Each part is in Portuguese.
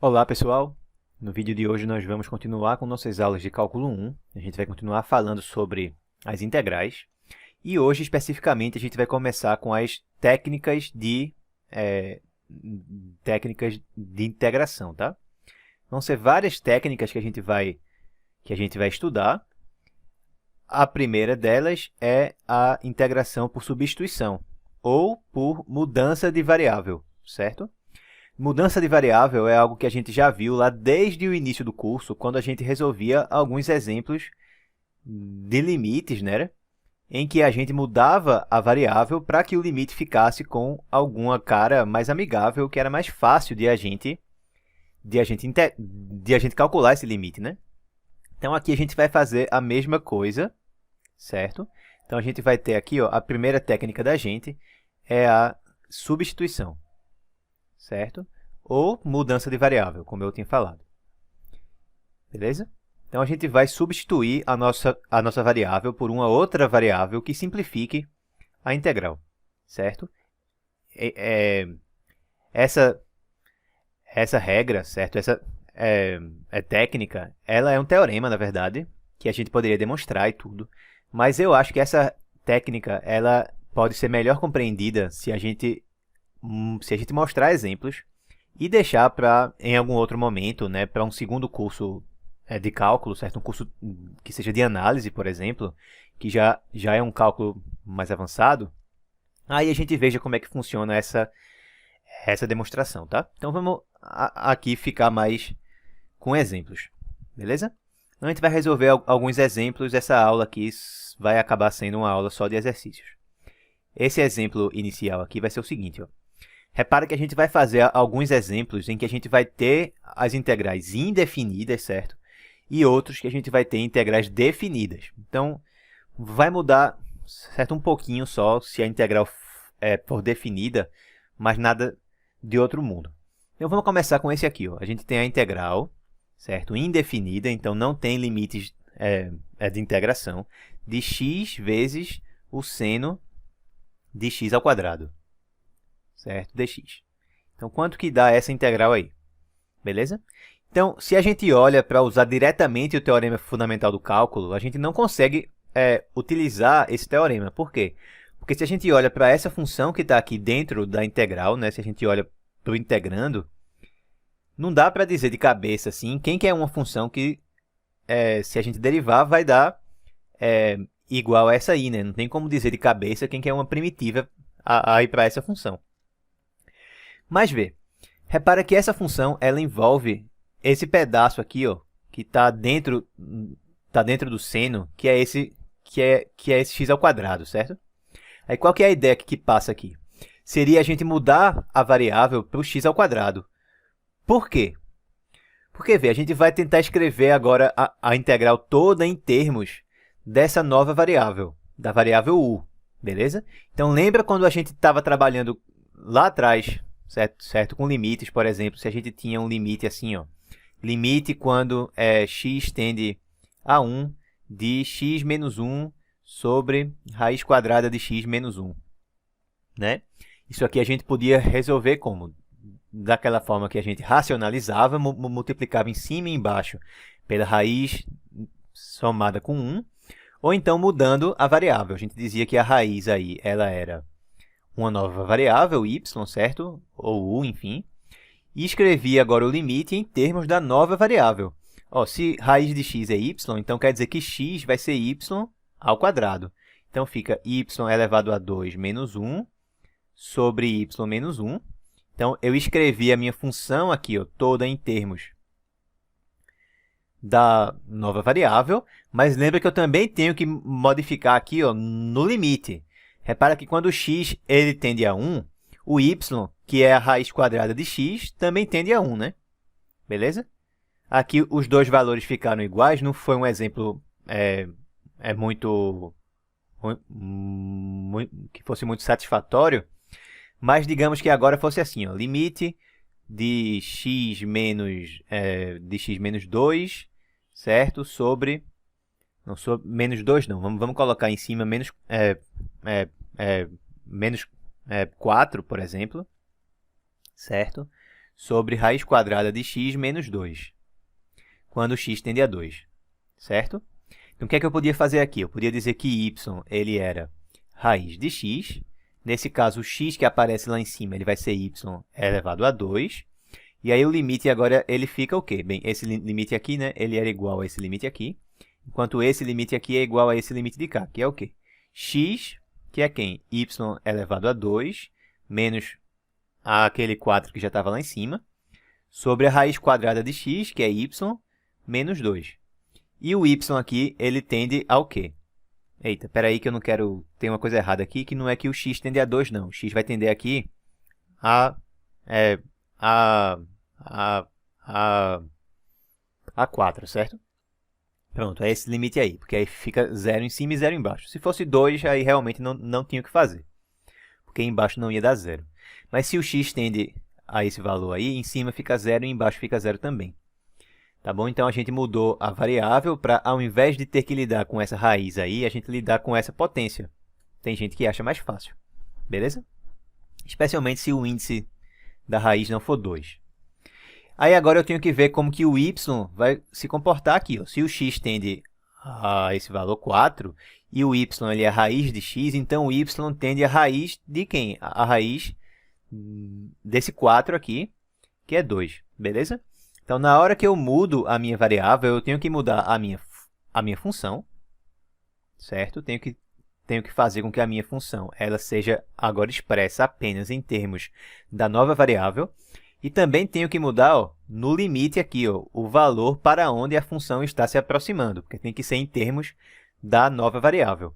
Olá pessoal, no vídeo de hoje nós vamos continuar com nossas aulas de cálculo 1. A gente vai continuar falando sobre as integrais e hoje especificamente a gente vai começar com as técnicas de integração, tá? Vão ser várias técnicas que a gente vai estudar. A primeira delas é a integração por substituição ou por mudança de variável, certo? Mudança de variável é algo que a gente já viu lá desde o início do curso, quando a gente resolvia alguns exemplos de limites, né? Em que a gente mudava a variável para que o limite ficasse com alguma cara mais amigável, que era mais fácil de a gente calcular esse limite, né? Então, aqui a gente vai fazer a mesma coisa, certo? Então, a gente vai ter aqui, ó, a primeira técnica da gente é a substituição, certo? Ou mudança de variável, como eu tinha falado. Beleza? Então, a gente vai substituir a nossa variável por uma outra variável que simplifique a integral, certo? Essa regra, certo? Essa técnica, ela é um teorema, na verdade, que a gente poderia demonstrar e tudo, mas eu acho que essa técnica ela pode ser melhor compreendida se a gente mostrar exemplos e deixar para, em algum outro momento, né, para um segundo curso de cálculo, certo? Um curso que seja de análise, por exemplo, que já é um cálculo mais avançado, aí a gente veja como é que funciona essa demonstração, tá? Então, vamos aqui ficar mais com exemplos, beleza? Então, a gente vai resolver alguns exemplos. Essa aula aqui vai acabar sendo uma aula só de exercícios. Esse exemplo inicial aqui vai ser o seguinte, ó. Repara que a gente vai fazer alguns exemplos em que a gente vai ter as integrais indefinidas, certo? E outros que a gente vai ter integrais definidas. Então, vai mudar, certo, um pouquinho só se a integral for definida, mas nada de outro mundo. Então, vamos começar com esse aqui, ó. A gente tem a integral, certo? Indefinida, então não tem limites de integração, de x vezes o seno de x ao quadrado, certo? Dx. Então, quanto que dá essa integral aí? Beleza? Então, se a gente olha para usar diretamente o teorema fundamental do cálculo, a gente não consegue utilizar esse teorema. Por quê? Porque se a gente olha para essa função que está aqui dentro da integral, né? Se a gente olha para o integrando, não dá para dizer de cabeça assim quem que é uma função que, se a gente derivar, vai dar igual a essa aí, né? Não tem como dizer de cabeça quem que é uma primitiva aí para essa função. Mas vê, repara que essa função ela envolve esse pedaço aqui, ó, que está dentro do seno, que é esse x ao quadrado, certo? Aí qual que é a ideia que passa aqui? Seria a gente mudar a variável para o x ao quadrado. Por quê? Porque, vê, a gente vai tentar escrever agora a integral toda em termos dessa nova variável, da variável u, beleza? Então, lembra quando a gente estava trabalhando lá atrás, certo? Com limites, por exemplo, se a gente tinha um limite assim, ó, limite quando x tende a 1 de x menos 1 sobre raiz quadrada de x menos 1, né? Isso aqui a gente podia resolver como? Daquela forma que a gente racionalizava, multiplicava em cima e embaixo pela raiz somada com 1, ou então mudando a variável. A gente dizia que a raiz aí ela era uma nova variável, y, certo? Ou u, enfim. E escrevia agora o limite em termos da nova variável. Ó, se raiz de x é y, então quer dizer que x vai ser y ao quadrado. Então, fica y elevado a 2 menos 1 sobre y menos 1. Então, eu escrevi a minha função aqui, ó, toda em termos da nova variável, mas lembra que eu também tenho que modificar aqui, ó, no limite. Repara que quando o x ele tende a 1, o y, que é a raiz quadrada de x, também tende a 1, né? Beleza? Aqui os dois valores ficaram iguais, não foi um exemplo que fosse muito satisfatório, mas digamos que agora fosse assim, ó, limite de x menos 2, certo? Sobre... Não, sobre menos 2 não, vamos colocar em cima menos 4, por exemplo, certo? sobre raiz quadrada de x menos 2, quando x tende a 2, certo? Então, o que é que eu podia fazer aqui? Eu podia dizer que y ele era raiz de x. Nesse caso, o x que aparece lá em cima ele vai ser y elevado a 2. E aí o limite agora ele fica o quê? Bem, esse limite aqui, né, ele era igual a esse limite aqui, enquanto esse limite aqui é igual a esse limite de cá, que é o quê? X, que é quem? Y elevado a 2, menos aquele 4 que já estava lá em cima, sobre a raiz quadrada de x, que é y, menos 2. E o y aqui, ele tende ao quê? Eita, peraí que eu não quero... Tem uma coisa errada aqui, que não é que o x tende a 2, não. O x vai tender aqui a... a 4, certo? Pronto, é esse limite aí, porque aí fica 0 em cima e 0 embaixo. Se fosse 2, aí realmente não tinha o que fazer, porque embaixo não ia dar 0. Mas se o x tende a esse valor aí, em cima fica 0 e embaixo fica 0 também. Tá bom? Então, a gente mudou a variável para, ao invés de ter que lidar com essa raiz aí, a gente lidar com essa potência. Tem gente que acha mais fácil, beleza? Especialmente se o índice da raiz não for 2. Aí agora eu tenho que ver como que o y vai se comportar aqui. Ó. Se o x tende a esse valor 4 e o y ele é a raiz de x, então o y tende a raiz de quem? A raiz desse 4 aqui, que é 2, beleza? Então, na hora que eu mudo a minha variável, eu tenho que mudar a minha função, certo? Tenho que fazer com que a minha função ela seja agora expressa apenas em termos da nova variável. E também tenho que mudar no limite aqui, o valor para onde a função está se aproximando, porque tem que ser em termos da nova variável.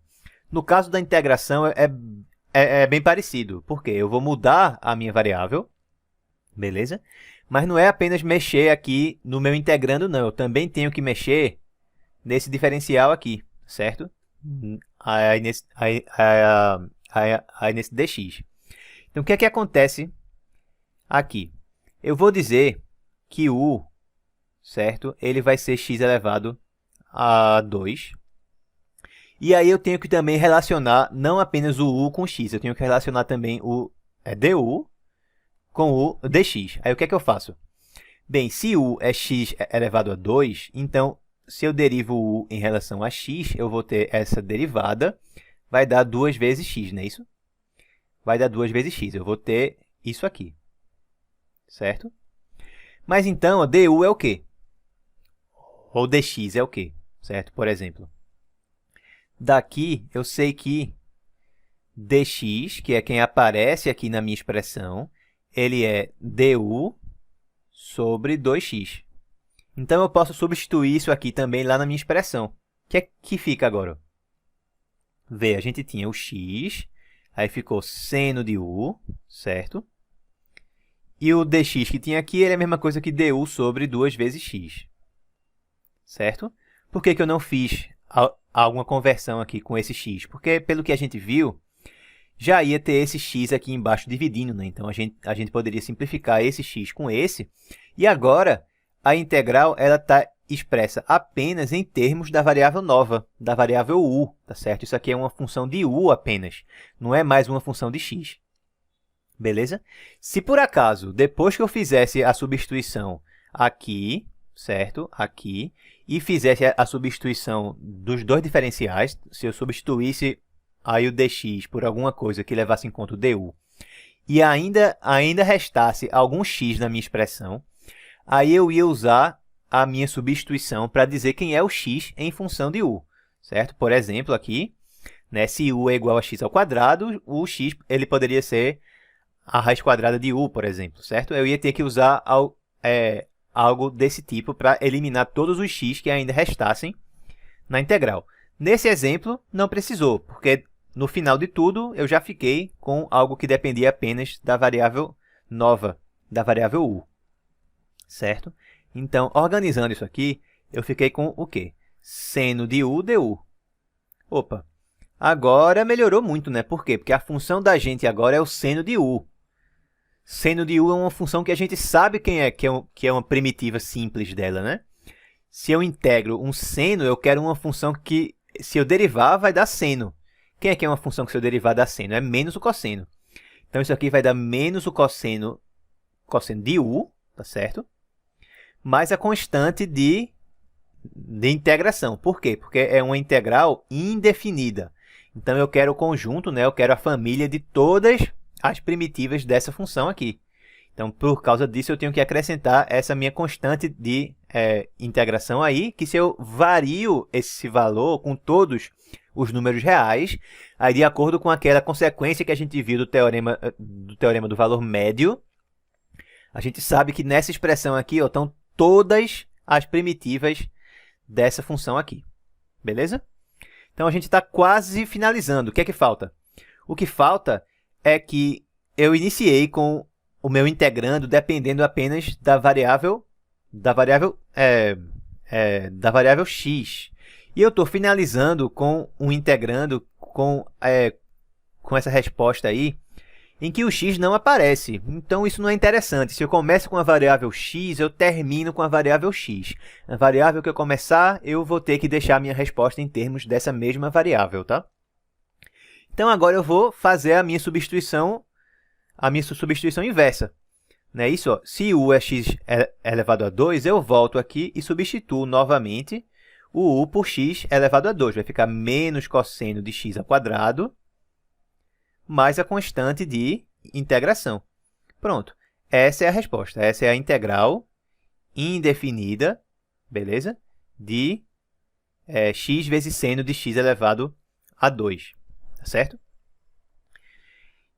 No caso da integração, é bem parecido, porque eu vou mudar a minha variável, beleza? Mas não é apenas mexer aqui no meu integrando, não. Eu também tenho que mexer nesse diferencial aqui, certo? Aí nesse dx. Então, o que é que acontece aqui? Eu vou dizer que u, certo? Ele vai ser x elevado a 2. E aí eu tenho que também relacionar não apenas o u com x, eu tenho que relacionar também o du com o dx. Aí o que é que eu faço? Bem, se u é x elevado a 2, então se eu derivo u em relação a x, eu vou ter essa derivada, vai dar 2 vezes x, não é isso? Vai dar 2 vezes x, eu vou ter isso aqui. Certo? Mas então, a du é o quê? Ou dx é o quê? Certo? Por exemplo, daqui eu sei que dx, que é quem aparece aqui na minha expressão, ele é du sobre 2x. Então, eu posso substituir isso aqui também lá na minha expressão. O que é que fica agora? Vê, a gente tinha o x, aí ficou seno de u, certo? E o dx que tinha aqui, ele é a mesma coisa que du sobre 2 vezes x. Certo? Por que eu não fiz alguma conversão aqui com esse x? Porque, pelo que a gente viu, já ia ter esse x aqui embaixo dividindo, né? Então, a gente poderia simplificar esse x com esse. E agora, a integral está expressa apenas em termos da variável nova, da variável u, tá certo? Isso aqui é uma função de u apenas, não é mais uma função de x. Beleza? Se por acaso, depois que eu fizesse a substituição aqui, certo? Aqui, e fizesse a substituição dos dois diferenciais, se eu substituísse aí o dx por alguma coisa que levasse em conta o du, e ainda restasse algum x na minha expressão, aí eu ia usar a minha substituição para dizer quem é o x em função de u, certo? Por exemplo, aqui, né, se u é igual a x ao quadrado, o x ele poderia ser a raiz quadrada de u, por exemplo, certo? Eu ia ter que usar algo desse tipo para eliminar todos os x que ainda restassem na integral. Nesse exemplo, não precisou, porque no final de tudo, eu já fiquei com algo que dependia apenas da variável nova, da variável u, certo? Então, organizando isso aqui, eu fiquei com o quê? Seno de u du. Opa, agora melhorou muito, né? Por quê? Porque a função da gente agora é o seno de u. Seno de u é uma função que a gente sabe quem é, que é uma primitiva simples dela, né? Se eu integro um seno, eu quero uma função que, se eu derivar, vai dar seno. Quem é que é uma função que, se eu derivar, dá seno? É menos o cosseno. Então, isso aqui vai dar menos o cosseno cosseno de u, tá certo? Mais a constante de integração. Por quê? Porque é uma integral indefinida. Então, eu quero o conjunto, né? Eu quero a família de todas as primitivas dessa função aqui. Então, por causa disso, eu tenho que acrescentar essa minha constante de integração aí, que se eu vario esse valor com todos os números reais, aí de acordo com aquela consequência que a gente viu do teorema do valor médio, a gente sabe que nessa expressão aqui ó, estão todas as primitivas dessa função aqui. Beleza? Então, a gente está quase finalizando. O que é que falta? O que falta é que eu iniciei com o meu integrando dependendo apenas da variável x. E eu estou finalizando com um integrando com essa resposta aí, em que o x não aparece. Então, isso não é interessante. Se eu começo com a variável x, eu termino com a variável x. A variável que eu começar, eu vou ter que deixar a minha resposta em termos dessa mesma variável, tá? Então, agora eu vou fazer a minha substituição inversa. Não é isso? Ó. Se u é x elevado a 2, eu volto aqui e substituo novamente o u por x elevado a 2. Vai ficar menos cosseno de x ao quadrado mais a constante de integração. Pronto. Essa é a resposta. Essa é a integral indefinida, beleza? De x vezes seno de x elevado a 2. Tá certo?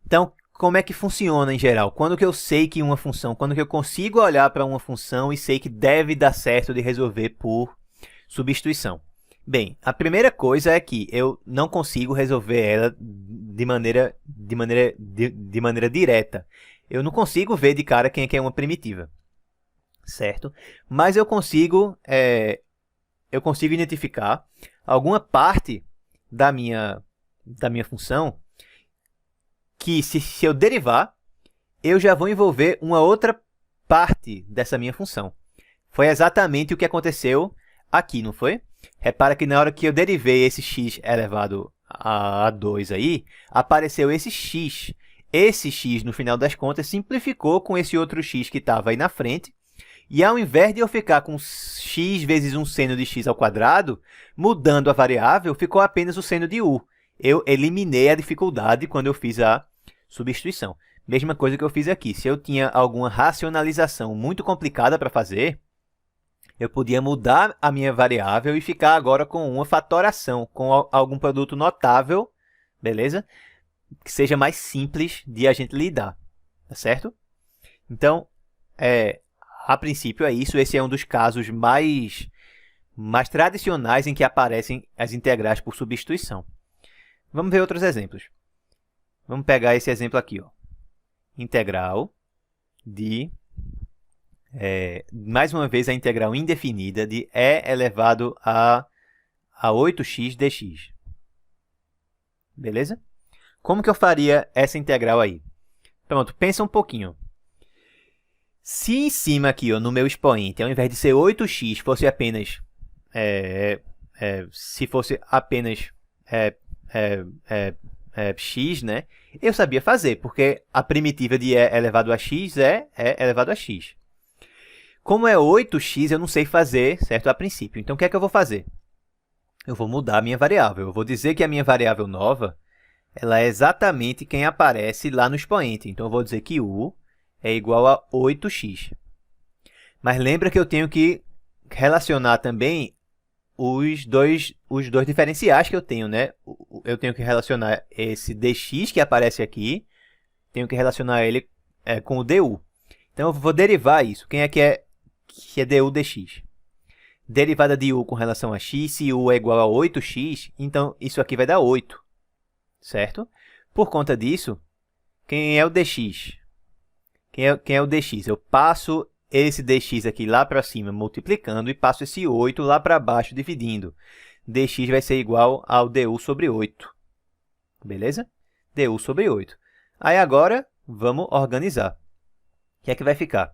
Então, como é que funciona em geral? Quando que eu sei que uma função, quando que eu consigo olhar para uma função e sei que deve dar certo de resolver por substituição? Bem, a primeira coisa é que eu não consigo resolver ela de maneira direta. Eu não consigo ver de cara quem é que é uma primitiva, certo? Mas eu consigo identificar alguma parte da minha função que, se eu derivar, eu já vou envolver uma outra parte dessa minha função. Foi exatamente o que aconteceu aqui, não foi? Repara que na hora que eu derivei esse x elevado a 2 aí, apareceu esse x. Esse x, no final das contas, simplificou com esse outro x que estava aí na frente. E ao invés de eu ficar com x vezes um seno de x ao quadrado, mudando a variável, ficou apenas o seno de u. Eu eliminei a dificuldade quando eu fiz a substituição. Mesma coisa que eu fiz aqui. Se eu tinha alguma racionalização muito complicada para fazer, eu podia mudar a minha variável e ficar agora com uma fatoração, com algum produto notável, beleza? Que seja mais simples de a gente lidar, tá certo? Então, a princípio é isso. Esse é um dos casos mais tradicionais em que aparecem as integrais por substituição. Vamos ver outros exemplos. Vamos pegar esse exemplo aqui, ó. Integral de, mais uma vez, a integral indefinida de e elevado a 8x dx. Beleza? Como que eu faria essa integral aí? Pronto, pensa um pouquinho. Se em cima aqui, ó, no meu expoente, ao invés de ser 8x, fosse apenas... se fosse apenas x, né? Eu sabia fazer, porque a primitiva de e elevado a x é e elevado a x. Como é 8x, eu não sei fazer, certo? A princípio. Então, o que é que eu vou fazer? Eu vou mudar a minha variável. Eu vou dizer que a minha variável nova, ela é exatamente quem aparece lá no expoente. Então, eu vou dizer que u é igual a 8x. Mas lembra que eu tenho que relacionar também os dois diferenciais que eu tenho, né? Eu tenho que relacionar esse dx que aparece aqui, tenho que relacionar ele com o du. Então, eu vou derivar isso. Quem é que é du dx? Derivada de u com relação a x, se u é igual a 8x, então isso aqui vai dar 8, certo? Por conta disso, quem é o dx? Quem é o dx? Eu passo esse dx aqui lá para cima multiplicando e passo esse 8 lá para baixo dividindo. Dx vai ser igual ao du sobre 8. Beleza? Du sobre 8. Aí agora, vamos organizar. O que é que vai ficar?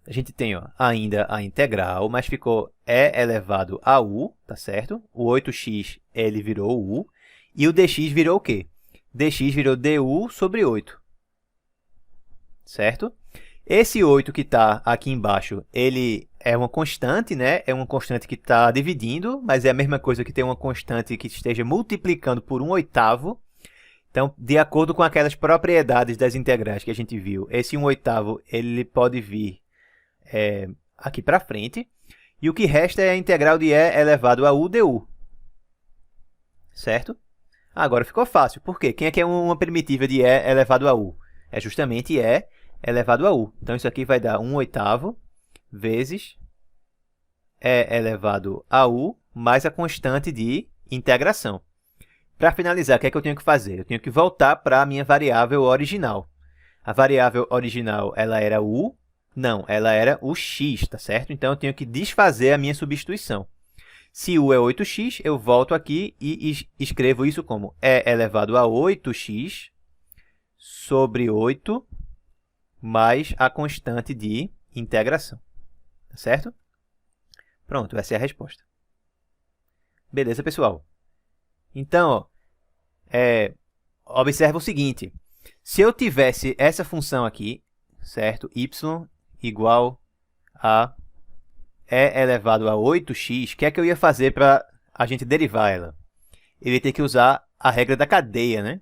A gente tem ainda a integral, mas ficou e elevado a u, tá certo? O 8x ele virou u. E o dx virou o quê? Dx virou du sobre 8. Certo? Esse 8 que está aqui embaixo, ele é uma constante, né? É uma constante que está dividindo, mas é a mesma coisa que ter uma constante que esteja multiplicando por 1/8. Então, de acordo com aquelas propriedades das integrais que a gente viu, esse 1/8 ele pode vir aqui para frente. E o que resta é a integral de e elevado a u du. Certo? Agora ficou fácil. Por quê? Quem é que é uma primitiva de e elevado a u? É justamente e elevado a u. Então, isso aqui vai dar 1/8 vezes e elevado a u mais a constante de integração. Para finalizar, o que é que eu tenho que fazer? Eu tenho que voltar para a minha variável original. A variável original, ela era u? Não, ela era o x, tá certo? Então, eu tenho que desfazer a minha substituição. Se u é 8x, eu volto aqui e escrevo isso como e elevado a 8x sobre 8 mais a constante de integração. Tá certo? Pronto, essa é a resposta. Beleza, pessoal? Então, observa o seguinte. Se eu tivesse essa função aqui, certo? Y igual a e elevado a 8x, o que é que eu ia fazer para a gente derivar ela? Eu ia ter que usar a regra da cadeia, né?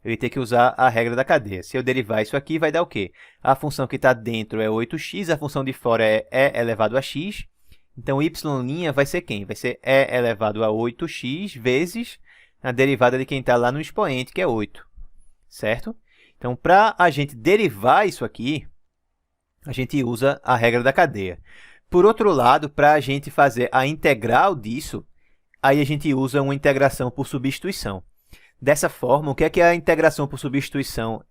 Eu ia ter que usar a regra da cadeia. Se eu derivar isso aqui, vai dar o quê? A função que está dentro é 8x, a função de fora é e elevado a x. Então, y' vai ser quem? Vai ser e elevado a 8x vezes a derivada de quem está lá no expoente, que é 8. Certo? Então, para a gente derivar isso aqui, a gente usa a regra da cadeia. Por outro lado, para a gente fazer a integral disso, aí a gente usa uma integração por substituição. Dessa forma, o que é a integração por substituição?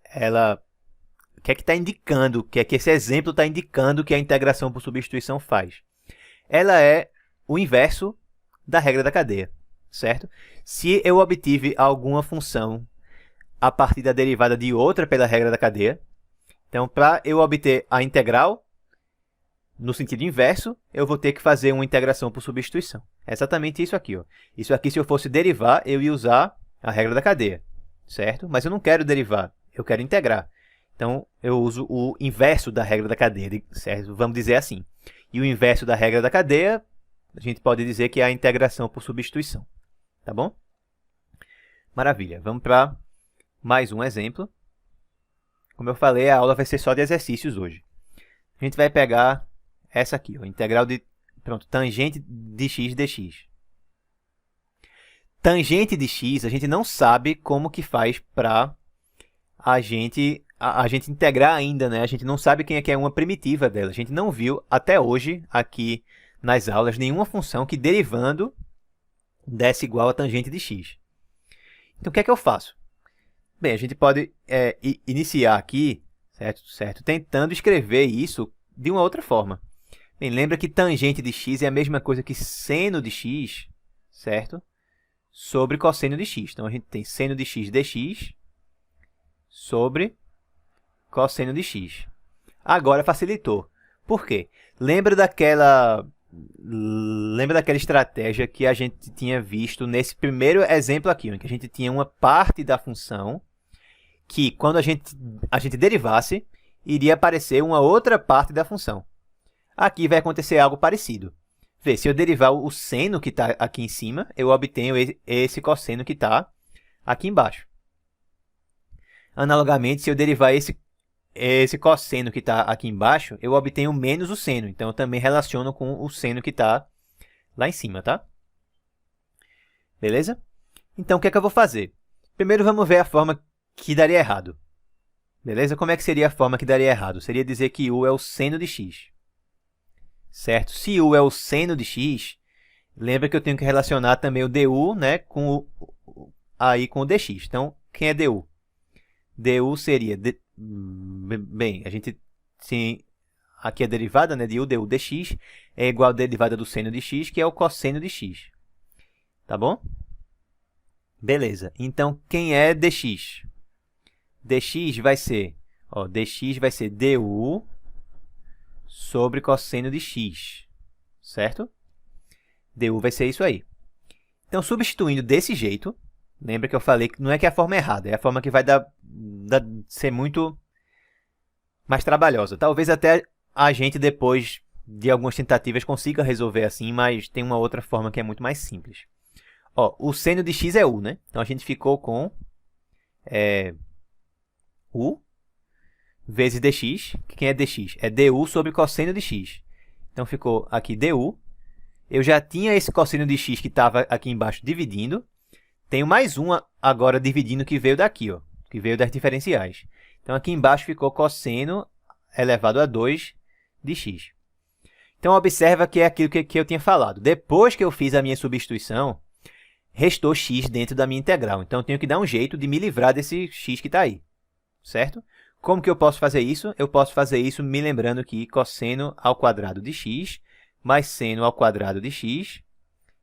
O que é que está indicando? O que é que esse exemplo está indicando que a integração por substituição faz? Ela é o inverso da regra da cadeia, certo? Se eu obtive alguma função a partir da derivada de outra pela regra da cadeia, então, para eu obter a integral, no sentido inverso, eu vou ter que fazer uma integração por substituição. É exatamente isso aqui. Ó. Isso aqui, se eu fosse derivar, eu ia usar a regra da cadeia, certo? Mas eu não quero derivar, eu quero integrar. Então, eu uso o inverso da regra da cadeia, certo? Vamos dizer assim. E o inverso da regra da cadeia, a gente pode dizer que é a integração por substituição. Tá bom? Maravilha. Vamos para mais um exemplo. Como eu falei, a aula vai ser só de exercícios hoje. A gente vai pegar essa aqui, ó, integral de tangente de x dx. Tangente de x, a gente não sabe como que faz para a gente integrar ainda, né? A gente não sabe quem é que é uma primitiva dela. A gente não viu até hoje aqui nas aulas nenhuma função que derivando desse igual a tangente de x. Então, o que é que eu faço? Bem, a gente pode iniciar aqui, certo? Tentando escrever isso de uma outra forma. Bem, lembra que tangente de x é a mesma coisa que seno de x, certo? Sobre cosseno de x. Então, a gente tem seno de x dx sobre cosseno de x. Agora facilitou. Por quê? Lembra daquela estratégia que a gente tinha visto nesse primeiro exemplo aqui, em que a gente tinha uma parte da função que, quando a gente derivasse, iria aparecer uma outra parte da função. Aqui vai acontecer algo parecido. Vê, se eu derivar o seno que está aqui em cima, eu obtenho esse cosseno que está aqui embaixo. Analogamente, se eu derivar esse cosseno que está aqui embaixo, eu obtenho menos o seno. Então, eu também relaciono com o seno que está lá em cima, tá? Beleza? Então, o que é que eu vou fazer? Primeiro, vamos ver a forma que daria errado. Beleza? Como é que seria a forma que daria errado? Seria dizer que u é o seno de x. Certo? Se u é o seno de x, lembra que eu tenho que relacionar também o du, né, com o dx. Então, quem é du? Du seria... Bem, a gente tem aqui a derivada, né, de u du dx é igual à derivada do seno de x, que é o cosseno de x. Tá bom? Beleza. Então, quem é dx? Dx vai ser du sobre cosseno de x, certo? Du vai ser isso aí. Então, substituindo desse jeito, lembra que eu falei que não é que é a forma errada, é a forma que vai ser muito mais trabalhosa. Talvez até a gente, depois de algumas tentativas, consiga resolver assim, mas tem uma outra forma que é muito mais simples. Ó, o seno de x é u, né? Então a gente ficou com u vezes dx. Quem é dx? É du sobre cosseno de x. Então ficou aqui du. Eu já tinha esse cosseno de x que estava aqui embaixo dividindo. Tenho mais uma agora dividindo que veio daqui, ó, que veio das diferenciais. Então aqui embaixo ficou cosseno elevado a 2 de x. Então observa que é aquilo que eu tinha falado. Depois que eu fiz a minha substituição, restou x dentro da minha integral. Então eu tenho que dar um jeito de me livrar desse x que está aí, certo? Como que eu posso fazer isso? Eu posso fazer isso me lembrando que cosseno ao quadrado de x mais seno ao quadrado de x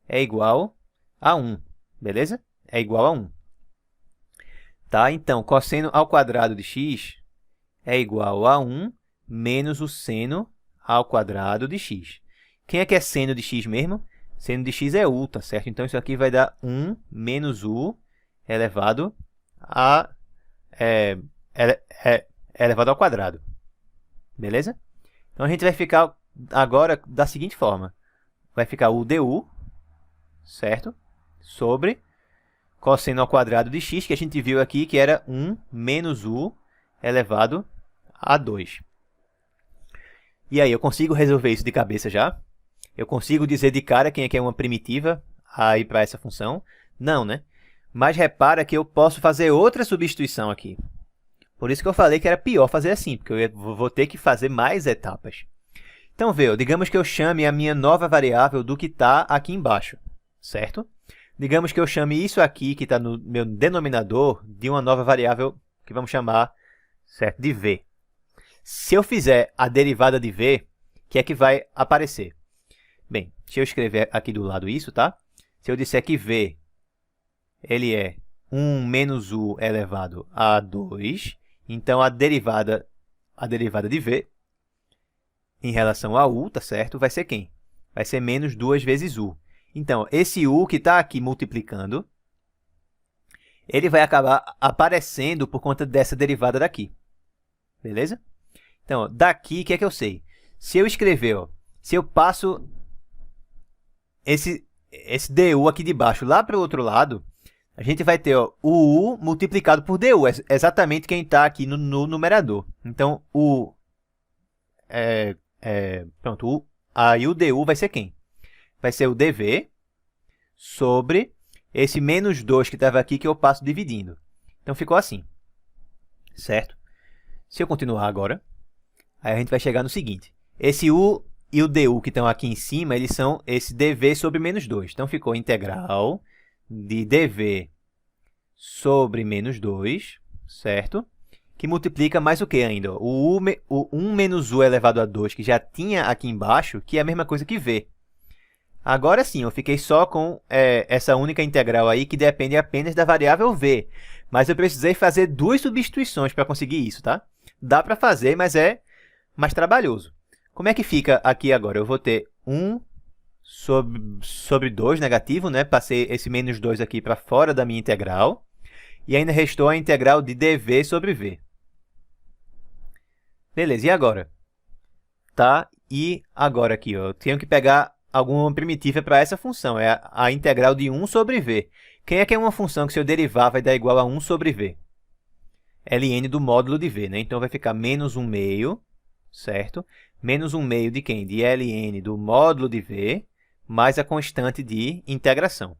é igual a 1, beleza? É igual a 1. Tá? Então, cosseno ao quadrado de x é igual a 1 menos o seno ao quadrado de x. Quem é que é seno de x mesmo? Seno de x é u, tá certo? Então, isso aqui vai dar 1 menos u elevado elevado ao quadrado. Beleza? Então, a gente vai ficar agora da seguinte forma. Vai ficar u du, certo? Sobre cosseno ao quadrado de x, que a gente viu aqui que era 1 menos u elevado a 2. E aí, eu consigo resolver isso de cabeça já? Eu consigo dizer de cara quem é que é uma primitiva aí para essa função? Não, né? Mas repara que eu posso fazer outra substituição aqui. Por isso que eu falei que era pior fazer assim, porque eu vou ter que fazer mais etapas. Então, digamos que eu chame a minha nova variável do que está aqui embaixo, certo? Digamos que eu chame isso aqui, que está no meu denominador, de uma nova variável que vamos chamar, certo, de v. Se eu fizer a derivada de v, o que é que vai aparecer? Bem, deixa eu escrever aqui do lado isso, tá? Se eu disser que v ele é 1 menos u elevado a 2, então a derivada de v em relação a u, tá certo? Vai ser quem? Vai ser menos 2 vezes u. Então, esse u que está aqui multiplicando, ele vai acabar aparecendo por conta dessa derivada daqui. Beleza? Então, ó, daqui, o que é que eu sei? Se eu escrever, ó, se eu passo esse du aqui de baixo lá para o outro lado, a gente vai ter ó, o u multiplicado por du, é exatamente quem está aqui no numerador. Então, pronto, aí o du vai ser quem? Vai ser o dv sobre esse menos 2 que estava aqui, que eu passo dividindo. Então, ficou assim, certo? Se eu continuar agora, aí a gente vai chegar no seguinte. Esse u e o du que estão aqui em cima, eles são esse dv sobre menos 2. Então, ficou integral de dv sobre menos 2, certo? Que multiplica mais o que ainda? O 1 menos u elevado a 2, que já tinha aqui embaixo, que é a mesma coisa que v. Agora sim, eu fiquei só com essa única integral aí, que depende apenas da variável v. Mas eu precisei fazer duas substituições para conseguir isso, tá? Dá para fazer, mas é mais trabalhoso. Como é que fica aqui agora? Eu vou ter 1 sobre 2 negativo, né? Passei esse menos 2 aqui para fora da minha integral. E ainda restou a integral de dv sobre v. Beleza, e agora? Tá, e agora aqui, ó, eu tenho que pegar alguma primitiva para essa função. É a integral de 1 sobre v. Quem é que é uma função que, se eu derivar, vai dar igual a 1 sobre v? ln do módulo de v, né? Então, vai ficar menos 1 meio, certo? Menos 1 meio de quem? De ln do módulo de v, mais a constante de integração.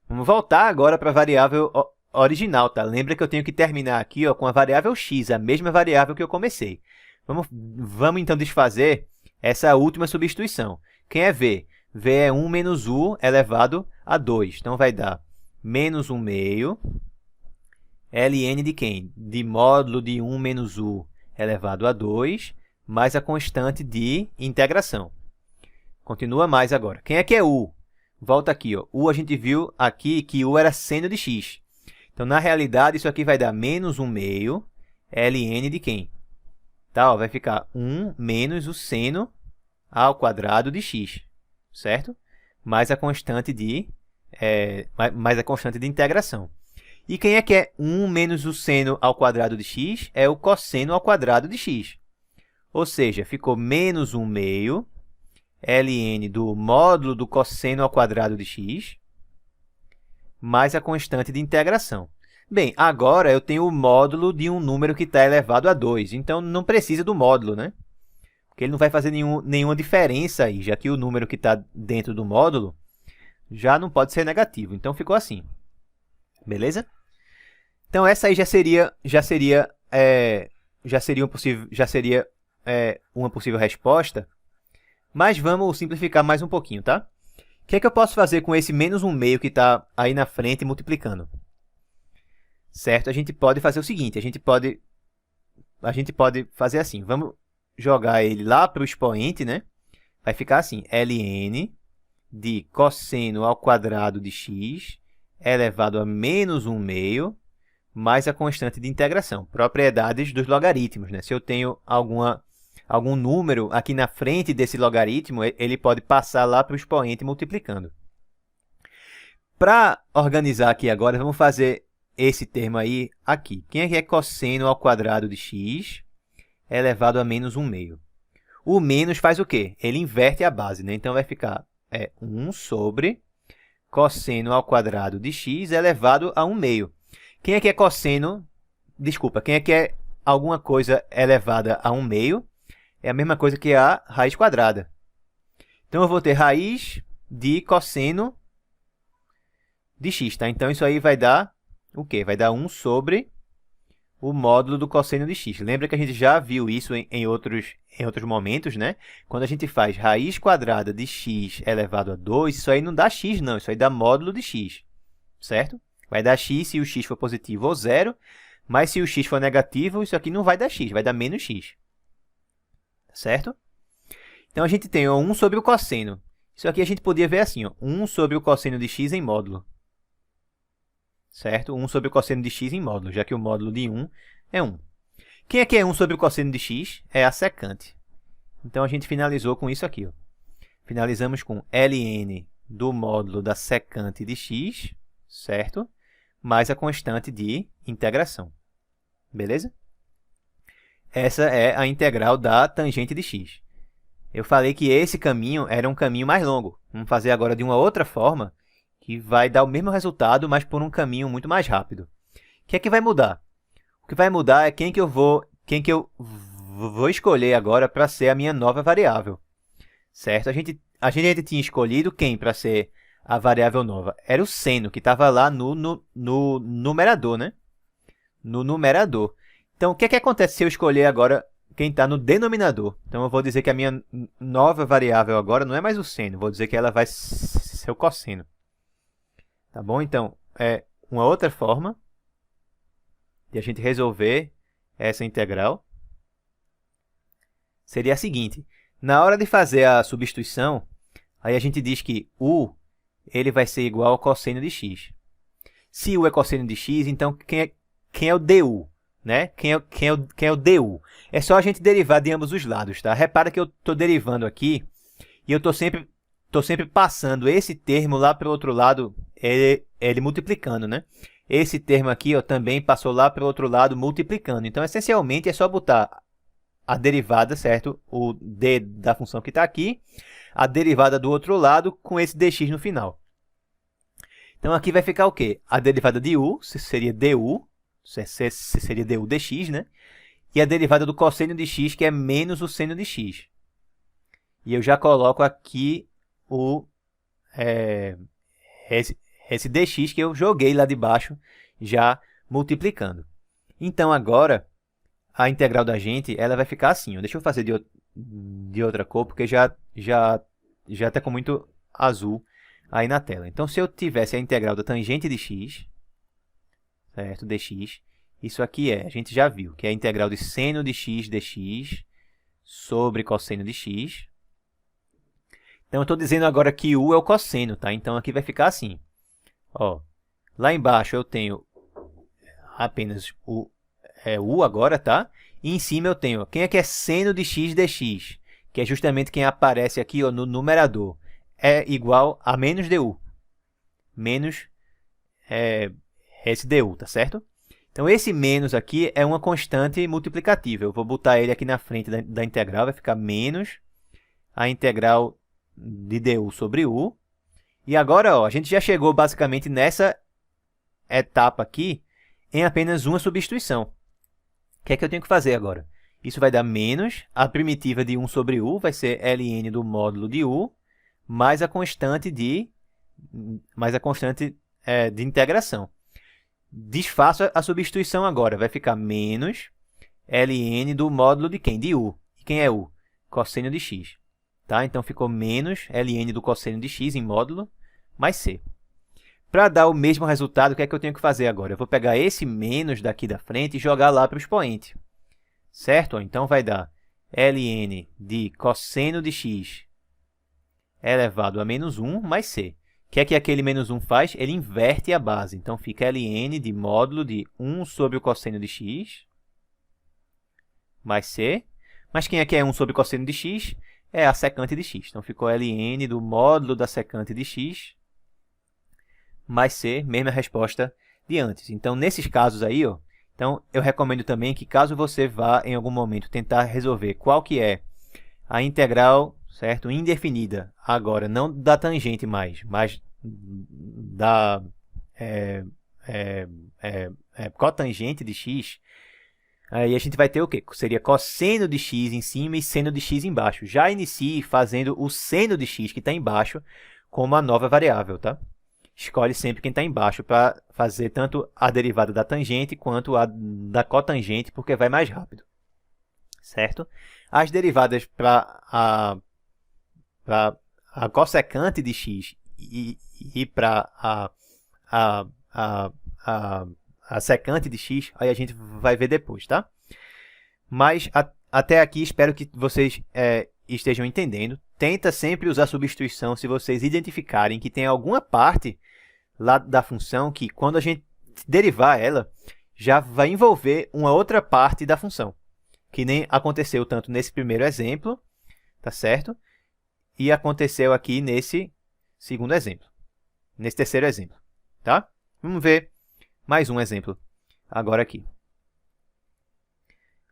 Vamos voltar agora para a variável original, tá? Lembra que eu tenho que terminar aqui ó, com a variável x, a mesma variável que eu comecei. Vamos então desfazer essa última substituição. Quem é v? v é 1 menos u elevado a 2. Então, vai dar menos 1 meio ln de quem? De módulo de 1 menos u elevado a 2, mais a constante de integração. Continua mais agora. Quem é que é u? Volta aqui. Ó. U a gente viu aqui que u era seno de x. Então, na realidade, isso aqui vai dar menos 1 meio ln de quem? Tá, ó, vai ficar 1 menos o seno ao quadrado de x, certo? Mais a constante de integração. E quem é que é 1 menos o seno ao quadrado de x? É o cosseno ao quadrado de x. Ou seja, ficou menos 1 meio ln do módulo do cosseno ao quadrado de x mais a constante de integração. Bem, agora eu tenho o módulo de um número que está elevado a 2, então não precisa do módulo, né? Porque ele não vai fazer nenhuma diferença aí, já que o número que está dentro do módulo já não pode ser negativo. Então, ficou assim. Beleza? Então, essa aí já seria uma possível resposta, mas vamos simplificar mais um pouquinho, tá? O que é que eu posso fazer com esse menos 1 meio que está aí na frente multiplicando? Certo? A gente pode fazer o seguinte, a gente pode fazer assim, vamos jogar ele lá para o expoente, né? Vai ficar assim, ln de cosseno ao quadrado de x elevado a menos 1 meio mais a constante de integração, propriedades dos logaritmos, né? Se eu tenho algum número aqui na frente desse logaritmo, ele pode passar lá para o expoente multiplicando. Para organizar aqui agora, vamos fazer esse termo aí aqui. Quem é que é cosseno ao quadrado de x elevado a menos 1 meio? O menos faz o quê? Ele inverte a base, né? Então, vai ficar 1 sobre cosseno ao quadrado de x elevado a 1 meio. Quem é que é cosseno? Desculpa, quem é que é alguma coisa elevada a 1 meio? É a mesma coisa que a raiz quadrada. Então, eu vou ter raiz de cosseno de x, tá? Então, isso aí vai dar o quê? Vai dar 1 sobre o módulo do cosseno de x. Lembra que a gente já viu isso em outros momentos, né? Quando a gente faz raiz quadrada de x elevado a 2, isso aí não dá x, não. Isso aí dá módulo de x, certo? Vai dar x se o x for positivo ou zero, mas se o x for negativo, isso aqui não vai dar x, vai dar menos x. Certo? Então, a gente tem 1 sobre o cosseno. Isso aqui a gente podia ver assim, 1 sobre o cosseno de x em módulo. Certo? 1 sobre o cosseno de x em módulo, já que o módulo de 1 é 1. Quem é que é 1 sobre o cosseno de x? É a secante. Então, a gente finalizou com isso aqui. Finalizamos com ln do módulo da secante de x, certo? Mais a constante de integração. Beleza? Essa é a integral da tangente de x. Eu falei que esse caminho era um caminho mais longo. Vamos fazer agora de uma outra forma, que vai dar o mesmo resultado, mas por um caminho muito mais rápido. O que é que vai mudar? O que vai mudar é quem que eu vou escolher agora para ser a minha nova variável. Certo? A gente tinha escolhido quem para ser a variável nova? Era o seno, que estava lá no numerador, né? No numerador. Então, o que é que acontece se eu escolher agora quem está no denominador? Então, eu vou dizer que a minha nova variável agora não é mais o seno. Vou dizer que ela vai ser o cosseno. Tá bom? Então, uma outra forma de a gente resolver essa integral seria a seguinte. Na hora de fazer a substituição, aí a gente diz que u ele vai ser igual ao cosseno de x. Se u é cosseno de x, então quem é o du? Né? Quem é o du? É só a gente derivar de ambos os lados, tá? Repara que eu estou derivando aqui e eu estou sempre passando esse termo lá para o outro lado, ele multiplicando, né? Esse termo aqui também passou lá para o outro lado multiplicando. Então, essencialmente, é só botar a derivada, certo? O d da função que está aqui, a derivada do outro lado com esse dx no final. Então, aqui vai ficar o quê? A derivada de u seria du, seria du dx, né? E a derivada do cosseno de x, que é menos o seno de x. E eu já coloco aqui esse dx que eu joguei lá de baixo, já multiplicando. Então, agora, a integral da gente ela vai ficar assim. Deixa eu fazer de outra cor, porque já está com muito azul aí na tela. Então, se eu tivesse a integral da tangente de x, certo? Dx, isso aqui a gente já viu, que é a integral de seno de x dx sobre cosseno de x. Então, eu estou dizendo agora que u é o cosseno, tá? Então, aqui vai ficar assim. Ó, lá embaixo eu tenho apenas u agora, tá? E em cima eu tenho, quem é que é seno de x dx? Que é justamente quem aparece aqui no numerador. É igual a menos du. Menos esse du, tá certo? Então, esse menos aqui é uma constante multiplicativa. Eu vou botar ele aqui na frente da integral, vai ficar menos a integral de du sobre u. E agora, ó, a gente já chegou basicamente nessa etapa aqui em apenas uma substituição. O que é que eu tenho que fazer agora? Isso vai dar menos a primitiva de 1 sobre u, vai ser ln do módulo de u, mais a constante de integração. Desfaço a substituição agora, vai ficar menos ln do módulo de quem? De u. E quem é u? Cosseno de x. Tá? Então, ficou menos ln do cosseno de x em módulo, mais c. Para dar o mesmo resultado, o que é que eu tenho que fazer agora? Eu vou pegar esse menos daqui da frente e jogar lá para o expoente. Certo? Então, vai dar ln de cosseno de x elevado a menos 1 mais c. O que é que aquele menos 1 faz? Ele inverte a base. Então, fica ln de módulo de 1 sobre o cosseno de x mais c. Mas quem aqui é 1 sobre o cosseno de x? É a secante de x. Então, ficou ln do módulo da secante de x mais c, mesma resposta de antes. Então, nesses casos aí, ó, então, eu recomendo também que, caso você vá, em algum momento, tentar resolver qual que é a integral, certo, indefinida, agora, não da tangente mais, mas da cotangente de x, aí a gente vai ter o quê? Seria cosseno de x em cima e seno de x embaixo. Já inicie fazendo o seno de x, que está embaixo, como a nova variável, tá? Escolhe sempre quem está embaixo para fazer tanto a derivada da tangente quanto a da cotangente, porque vai mais rápido. Certo? As derivadas para a cossecante de x e para a secante de x, aí a gente vai ver depois, tá? Mas até aqui espero que vocês estejam entendendo. Tenta sempre usar substituição se vocês identificarem que tem alguma parte lá da função que, quando a gente derivar ela, já vai envolver uma outra parte da função, que nem aconteceu tanto nesse primeiro exemplo, tá certo? E aconteceu aqui nesse segundo exemplo, nesse terceiro exemplo, tá? Vamos ver mais um exemplo agora aqui.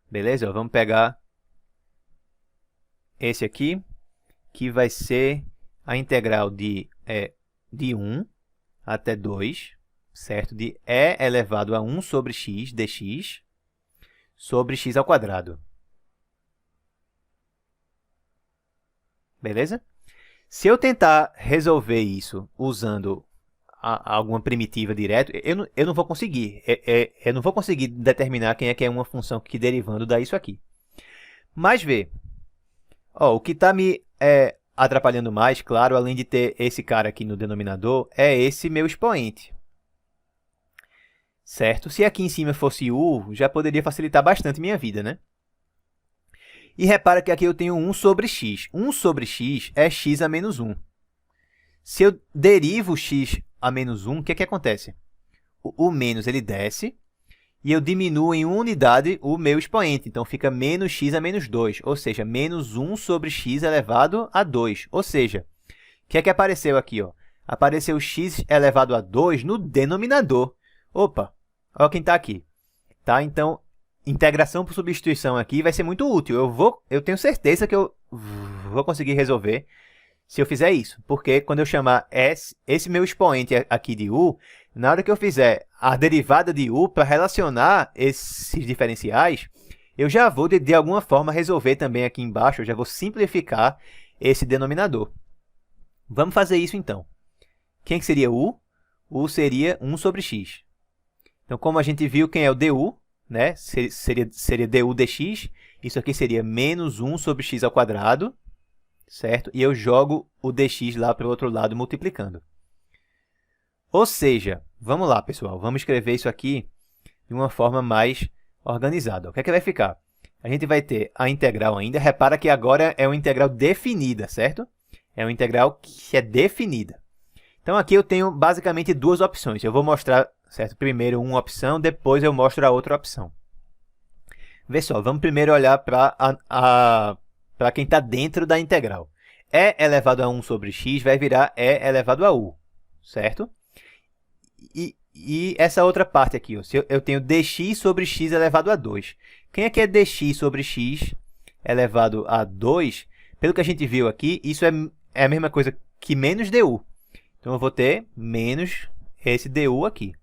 Beleza? Vamos pegar esse aqui, que vai ser a integral de 1 até 2, certo? De e elevado a 1 sobre x dx sobre x ao quadrado. Beleza? Se eu tentar resolver isso usando alguma primitiva direto, eu não vou conseguir. Eu não vou conseguir determinar quem é que é uma função que derivando dá isso aqui. Mas vê, ó, o que está me atrapalhando mais, claro, além de ter esse cara aqui no denominador, é esse meu expoente. Certo? Se aqui em cima fosse u, já poderia facilitar bastante minha vida, né? E repara que aqui eu tenho 1 sobre x. 1 sobre x é x a menos 1. Se eu derivo x a menos 1, o que é que acontece? O menos ele desce e eu diminuo em 1 unidade o meu expoente. Então, fica menos x a menos 2, ou seja, menos 1 sobre x elevado a 2. Ou seja, o que é que apareceu aqui? Ó? Apareceu x elevado a 2 no denominador. Opa, olha quem está aqui. Tá? Então, integração por substituição aqui vai ser muito útil. Eu tenho certeza que eu vou conseguir resolver se eu fizer isso. Porque quando eu chamar esse meu expoente aqui de u, na hora que eu fizer a derivada de u para relacionar esses diferenciais, eu já vou, de alguma forma, resolver também aqui embaixo, eu já vou simplificar esse denominador. Vamos fazer isso, então. Quem que seria u? U seria 1 sobre x. Então, como a gente viu, quem é o du? Né? Seria du dx. Isso aqui seria menos 1 sobre x ao quadrado, certo? E eu jogo o dx lá para o outro lado, multiplicando. Ou seja, vamos lá, pessoal, vamos escrever isso aqui de uma forma mais organizada. O que é que vai ficar? A gente vai ter a integral ainda. Repara que agora é uma integral definida, certo? É uma integral que é definida. Então, aqui eu tenho basicamente duas opções. Eu vou mostrar, certo? Primeiro uma opção, depois eu mostro a outra opção. Vê só, vamos primeiro olhar para quem está dentro da integral. E elevado a 1 sobre x vai virar e elevado a u, certo? E essa outra parte aqui, ó, se eu tenho dx sobre x elevado a 2. Quem é que é dx sobre x elevado a 2? Pelo que a gente viu aqui, isso é a mesma coisa que menos du. Então, eu vou ter menos esse du aqui.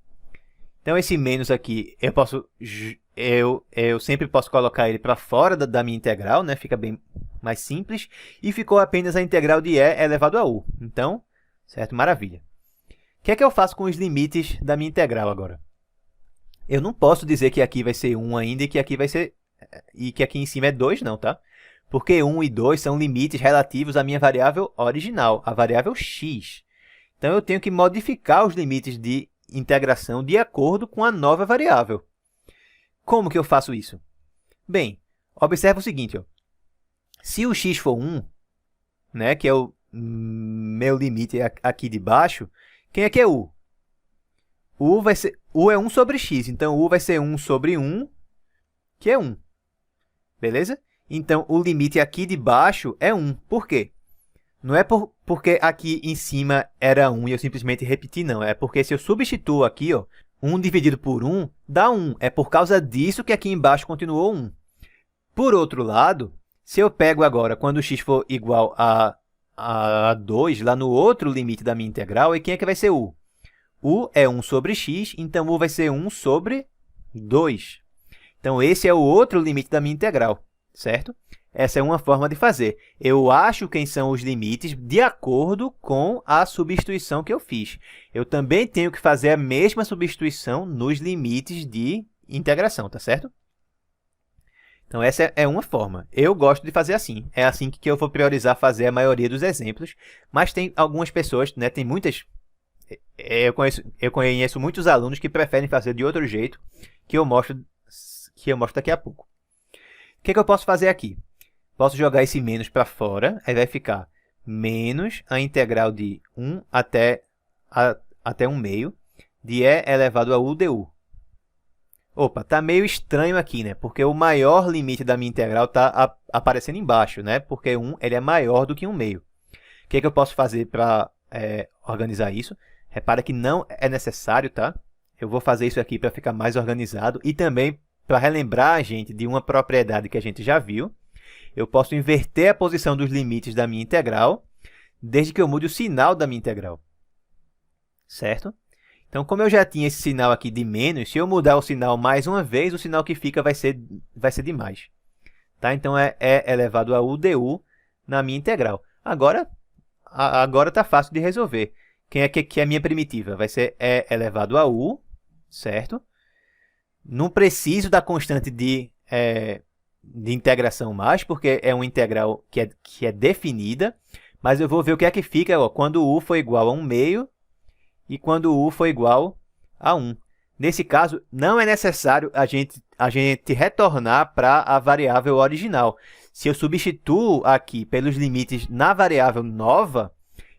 Então, esse menos aqui, eu sempre posso colocar ele para fora da minha integral, né? Fica bem mais simples. E ficou apenas a integral de e elevado a u. Então, certo? Maravilha. O que é que eu faço com os limites da minha integral agora? Eu não posso dizer que aqui vai ser 1 ainda e que aqui vai ser e que aqui em cima é 2, não, tá? Porque 1 e 2 são limites relativos à minha variável original, a variável x. Então, eu tenho que modificar os limites de integração de acordo com a nova variável. Como que eu faço isso? Bem, observa o seguinte, ó. Se o x for 1, né, que é o meu limite aqui de baixo, quem é que é u? U é 1 sobre x, então u vai ser 1 sobre 1, que é 1. Beleza? Então, o limite aqui de baixo é 1. Por quê? Não é porque aqui em cima era 1 e eu simplesmente repeti, não. É porque se eu substituo aqui, ó, 1 dividido por 1 dá 1. É por causa disso que aqui embaixo continuou 1. Por outro lado, se eu pego agora, quando o x for igual a 2, lá no outro limite da minha integral, e quem é que vai ser u? U é 1 sobre x, então u vai ser 1 sobre 2. Então, esse é o outro limite da minha integral, certo? Essa é uma forma de fazer. Eu acho quem são os limites de acordo com a substituição que eu fiz. Eu também tenho que fazer a mesma substituição nos limites de integração, tá certo? Então, essa é uma forma. Eu gosto de fazer assim. É assim que eu vou priorizar fazer a maioria dos exemplos. Mas tem algumas pessoas, né, tem muitas... Eu conheço muitos alunos que preferem fazer de outro jeito, que eu mostro daqui a pouco. O que eu posso fazer aqui? Posso jogar esse menos para fora, aí vai ficar menos a integral de 1 até 1 meio de e elevado a u du. Opa, tá meio estranho aqui, né? Porque o maior limite da minha integral está aparecendo embaixo, né? Porque 1 ele é maior do que 1 meio. O que eu posso fazer para organizar isso? Repara que não é necessário, tá? Eu vou fazer isso aqui para ficar mais organizado e também para relembrar a gente de uma propriedade que a gente já viu. Eu posso inverter a posição dos limites da minha integral, desde que eu mude o sinal da minha integral. Certo? Então, como eu já tinha esse sinal aqui de menos, se eu mudar o sinal mais uma vez, o sinal que fica vai ser de mais. Tá? Então, é elevado a u du na minha integral. Agora está fácil de resolver. Quem é que é a minha primitiva? Vai ser e elevado a u, certo? Não preciso da constante de integração mais, porque é uma integral que é definida, mas eu vou ver o que é que fica quando u for igual a 1 meio e quando u for igual a 1. Nesse caso, não é necessário a gente retornar para a variável original. Se eu substituo aqui pelos limites na variável nova,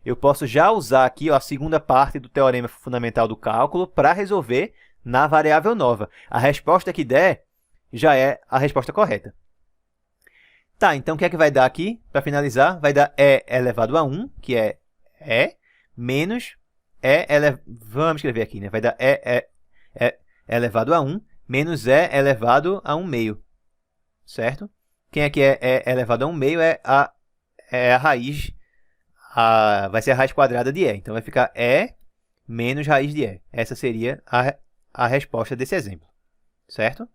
eu posso já usar aqui a segunda parte do teorema fundamental do cálculo para resolver na variável nova. A resposta que der já é a resposta correta. Tá, então o que é que vai dar aqui? Para finalizar, vai dar e elevado a 1, que é e, menos vamos escrever aqui, né? Vai dar e elevado a 1, menos e elevado a 1 meio. Certo? Quem é que é e elevado a 1 meio? É a raiz, vai ser a raiz quadrada de e. Então, vai ficar e menos raiz de e. Essa seria a resposta desse exemplo. Certo?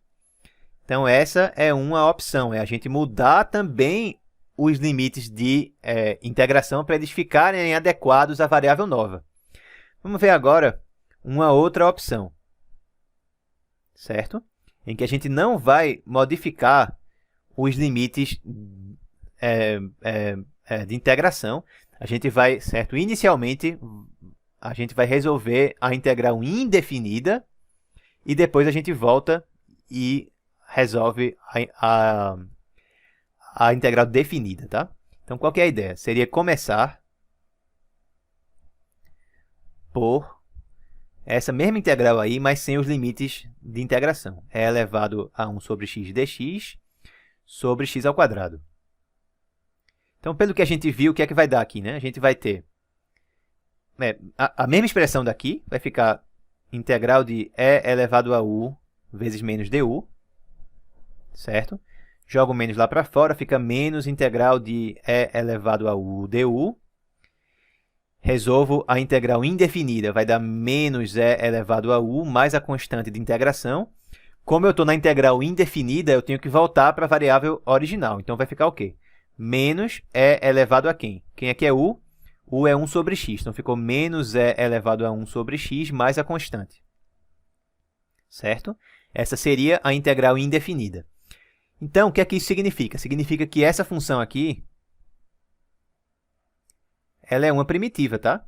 Então, essa é uma opção. É a gente mudar também os limites de integração para eles ficarem adequados à variável nova. Vamos ver agora uma outra opção. Certo? Em que a gente não vai modificar os limites de integração. A gente vai, certo? Inicialmente, a gente vai resolver a integral indefinida e depois a gente volta e resolve a integral definida, tá? Então, qual que é a ideia? Seria começar por essa mesma integral aí, mas sem os limites de integração. É elevado a 1 sobre x dx sobre x ao quadrado. Então, pelo que a gente viu, o que é que vai dar aqui, né? A gente vai ter a mesma expressão daqui, vai ficar integral de e elevado a u vezes menos du, certo? Jogo menos lá para fora, fica menos integral de e elevado a u du. Resolvo a integral indefinida, vai dar menos e elevado a u mais a constante de integração. Como eu estou na integral indefinida, eu tenho que voltar para a variável original. Então, vai ficar o quê? Menos e elevado a quem? Quem aqui é u? U é 1 sobre x. Então, ficou menos e elevado a 1 sobre x mais a constante. Certo? Essa seria a integral indefinida. Então, o que é que isso significa? Significa que essa função aqui, ela é uma primitiva, tá?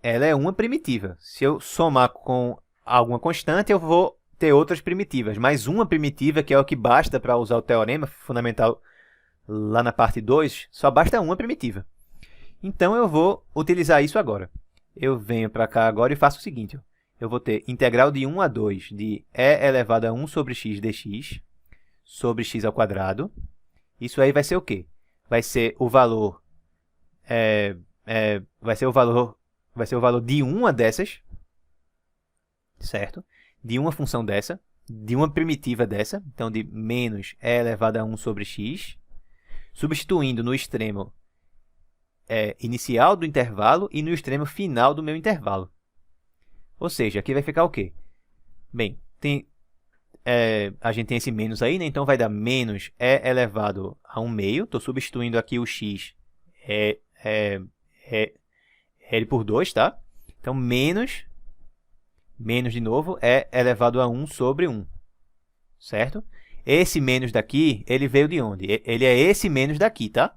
Ela é uma primitiva. Se eu somar com alguma constante, eu vou ter outras primitivas. Mas uma primitiva, que é o que basta para usar o teorema fundamental lá na parte 2, só basta uma primitiva. Então, eu vou utilizar isso agora. Eu venho para cá agora e faço o seguinte. Eu vou ter integral de 1 a 2 de e elevado a 1 sobre x dx sobre x ao quadrado. Isso aí vai ser o quê? Vai ser o valor... vai ser o valor de uma dessas, certo? De uma função dessa, de uma primitiva dessa, então de menos e elevado a 1 sobre x, substituindo no extremo inicial do intervalo e no extremo final do meu intervalo. Ou seja, aqui vai ficar o quê? Bem, a gente tem esse menos aí, né? Então vai dar menos e elevado a 1 meio. Estou substituindo aqui o x L por 2, tá? Então, menos de novo, é elevado a 1 sobre 1, certo? Esse menos daqui, ele veio de onde? Ele é esse menos daqui, tá?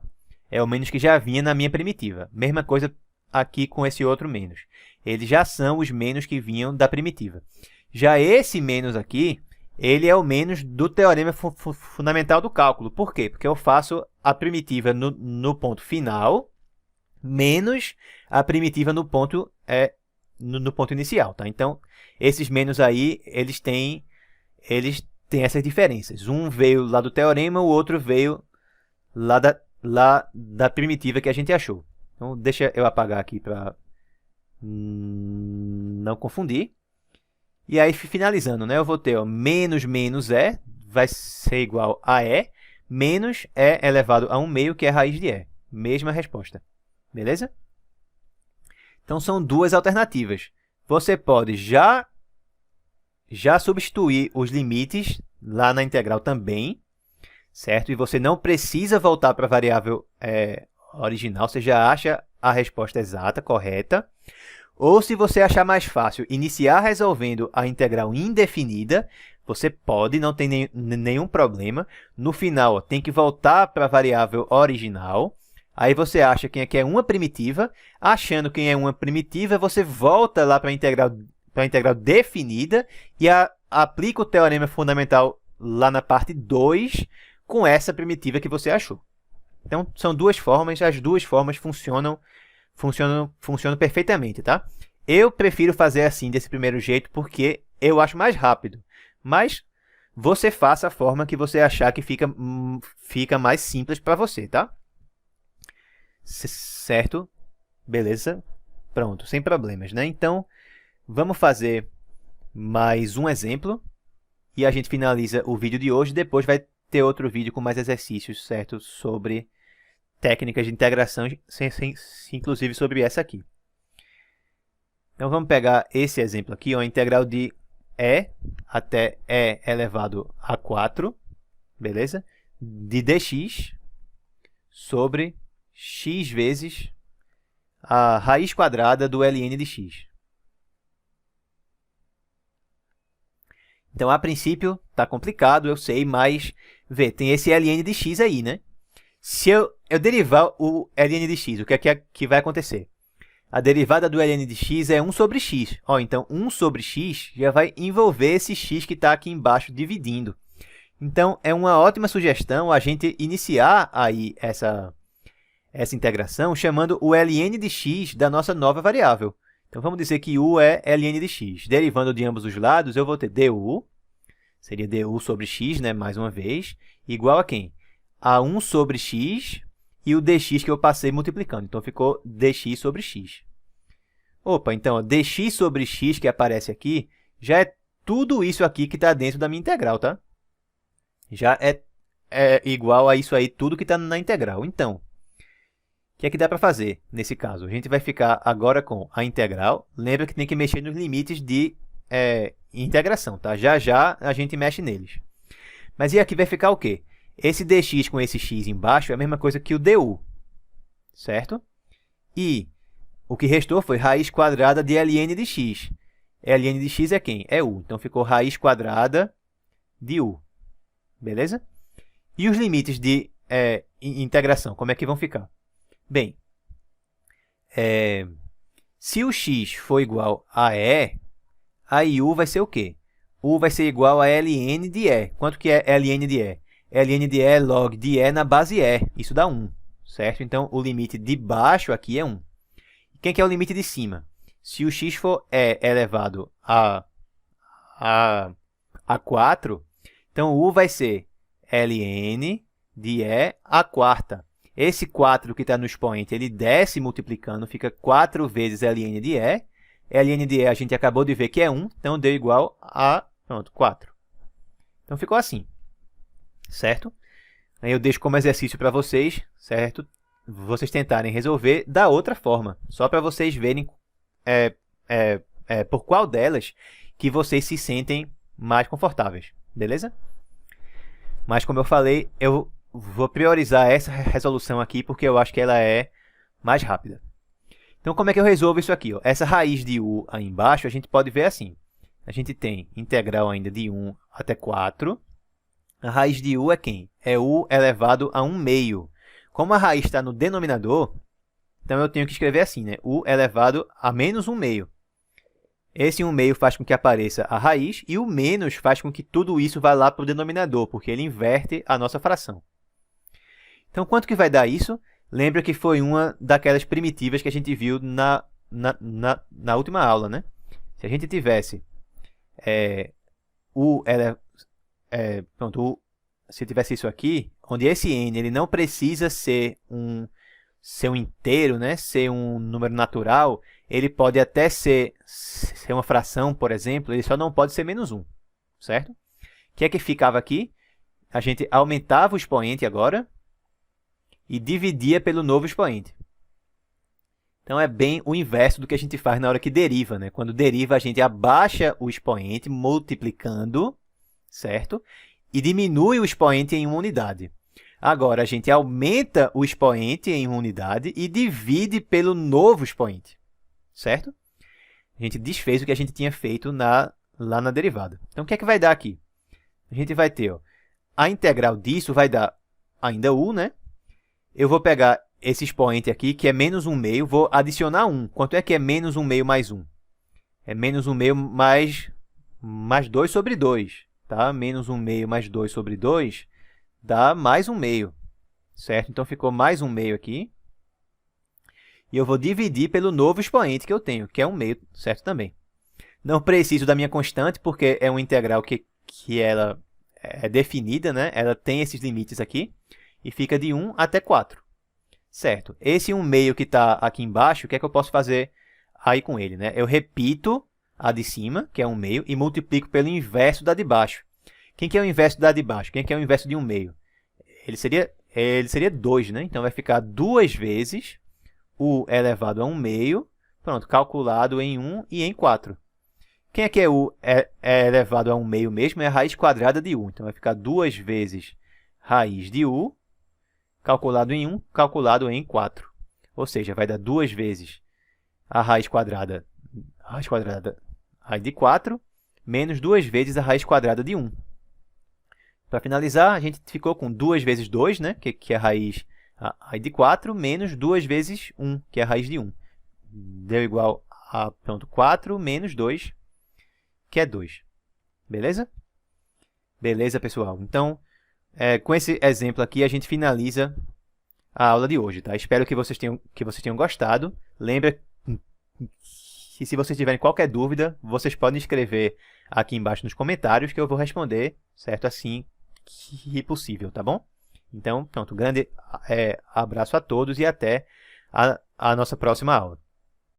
É o menos que já vinha na minha primitiva. Mesma coisa aqui com esse outro menos. Eles já são os menos que vinham da primitiva. Já esse menos aqui, ele é o menos do teorema fundamental do cálculo. Por quê? Porque eu faço a primitiva no ponto final, menos a primitiva no ponto inicial, tá? Então, esses menos aí, eles têm essas diferenças. Um veio lá do teorema, o outro veio lá da primitiva que a gente achou. Então, deixa eu apagar aqui para não confundir. E aí, finalizando, né? Eu vou ter menos e, vai ser igual a e, menos e elevado a 1 meio, que é a raiz de e. Mesma resposta. Beleza? Então, são duas alternativas. Você pode já substituir os limites lá na integral também, certo? E você não precisa voltar para a variável original, você já acha a resposta exata, correta. Ou, se você achar mais fácil iniciar resolvendo a integral indefinida, você pode, não tem nenhum problema. No final, tem que voltar para a variável original. Aí você acha quem é uma primitiva. Achando quem é uma primitiva, você volta lá para a integral definida e aplica o teorema fundamental lá na parte 2 com essa primitiva que você achou. Então, são duas formas, as duas formas funcionam perfeitamente, tá? Eu prefiro fazer assim, desse primeiro jeito, porque eu acho mais rápido. Mas você faça a forma que você achar que fica mais simples para você, tá? Certo? Beleza? Pronto, sem problemas, né? Então, vamos fazer mais um exemplo e a gente finaliza o vídeo de hoje. Depois vai ter outro vídeo com mais exercícios, certo? Sobre técnicas de integração, inclusive sobre essa aqui. Então, vamos pegar esse exemplo aqui, a integral de e até e elevado a 4, beleza? De dx sobre x vezes a raiz quadrada do ln de x. Então, a princípio, está complicado, eu sei, mas vê, tem esse ln de x aí, né? Se eu derivar o ln de x, o que é que vai acontecer? A derivada do ln de x é 1 sobre x. Então, 1 sobre x já vai envolver esse x que está aqui embaixo dividindo. Então, é uma ótima sugestão a gente iniciar aí essa integração chamando o ln de x da nossa nova variável. Então, vamos dizer que u é ln de x. Derivando de ambos os lados, eu vou ter du, seria du sobre x, né, mais uma vez, igual a quem? A 1 sobre x e o dx que eu passei multiplicando. Então, ficou dx sobre x. Opa, então, ó, dx sobre x que aparece aqui, já é tudo isso aqui que está dentro da minha integral, tá? Já é igual a isso aí, tudo que está na integral. Então, o que é que dá para fazer nesse caso? A gente vai ficar agora com a integral. Lembra que tem que mexer nos limites de integração, tá? Já já a gente mexe neles. Mas e aqui vai ficar o quê? Esse dx com esse x embaixo é a mesma coisa que o du, certo? E o que restou foi raiz quadrada de ln de x. Ln de x é quem? É u. Então, ficou raiz quadrada de u. Beleza? E os limites de integração, como é que vão ficar? Bem, se o x for igual a e, aí u vai ser o quê? U vai ser igual a ln de e. Quanto que é ln de e? Ln de e é log de e na base e. Isso dá 1, certo? Então, o limite de baixo aqui é 1. Quem que é o limite de cima? Se o x for elevado a 4, então u vai ser ln de e a quarta. Esse 4 que está no expoente, ele desce multiplicando, fica 4 vezes ln de e. Ln de e a gente acabou de ver que é 1, então deu igual a 4. Então, ficou assim, certo? Aí eu deixo como exercício para vocês, certo? Vocês tentarem resolver da outra forma, só para vocês verem por qual delas que vocês se sentem mais confortáveis, beleza? Mas, como eu falei, eu vou priorizar essa resolução aqui porque eu acho que ela é mais rápida. Então, como é que eu resolvo isso aqui? Ó? Essa raiz de u aí embaixo, a gente pode ver assim. A gente tem integral ainda de 1 até 4. A raiz de u é quem? É u elevado a 1 meio. Como a raiz está no denominador, então eu tenho que escrever assim, né? U elevado a menos 1 meio. Esse 1 meio faz com que apareça a raiz e o menos faz com que tudo isso vá lá para o denominador, porque ele inverte a nossa fração. Então, quanto que vai dar isso? Lembra que foi uma daquelas primitivas que a gente viu na última aula, né? Se a gente tivesse se tivesse isso aqui, onde esse n ele não precisa ser um inteiro, né? Ser um número natural, ele pode até ser uma fração, por exemplo, ele só não pode ser menos 1, certo? O que é que ficava aqui? A gente aumentava o expoente agora e dividia pelo novo expoente. Então, é bem o inverso do que a gente faz na hora que deriva, né? Quando deriva, a gente abaixa o expoente multiplicando, certo? E diminui o expoente em uma unidade. Agora, a gente aumenta o expoente em uma unidade e divide pelo novo expoente, certo? A gente desfez o que a gente tinha feito lá na derivada. Então, o que é que vai dar aqui? A gente vai ter, ó, a integral disso vai dar ainda u, né? Eu vou pegar esse expoente aqui, que é menos 1 meio, vou adicionar 1. Quanto é que é menos 1 meio mais 1? É menos 1 meio mais 2 sobre 2. Tá? Menos 1 meio mais 2 sobre 2 dá mais 1 meio. Certo? Então, ficou mais 1 meio aqui. E eu vou dividir pelo novo expoente que eu tenho, que é 1 meio, certo também. Não preciso da minha constante, porque é uma integral que ela é definida, né? Ela tem esses limites aqui. E fica de 1 até 4. Certo. Esse 1 meio que está aqui embaixo, o que é que eu posso fazer aí com ele, né? Eu repito a de cima, que é 1 meio, e multiplico pelo inverso da de baixo. Quem que é o inverso da de baixo? Quem que é o inverso de 1 meio? Ele seria 2, né? Então, vai ficar 2 vezes u elevado a 1 meio, pronto, calculado em 1 e em 4. Quem é que é u elevado a 1 meio mesmo? É a raiz quadrada de u. Então, vai ficar 2 vezes raiz de u, calculado em 1, calculado em 4. Ou seja, vai dar 2 vezes a raiz quadrada raiz de 4, menos 2 vezes a raiz quadrada de 1. Para finalizar, a gente ficou com 2 vezes 2, né, que é a raiz de 4, menos 2 vezes 1, que é a raiz de 1. Deu igual a 4 menos 2, que é 2. Beleza? Beleza, pessoal? Então, com esse exemplo aqui, a gente finaliza a aula de hoje, tá? Espero que vocês tenham gostado. Lembra que se vocês tiverem qualquer dúvida, vocês podem escrever aqui embaixo nos comentários que eu vou responder, certo? Assim que possível, tá bom? Então, pronto, grande abraço a todos e até a nossa próxima aula.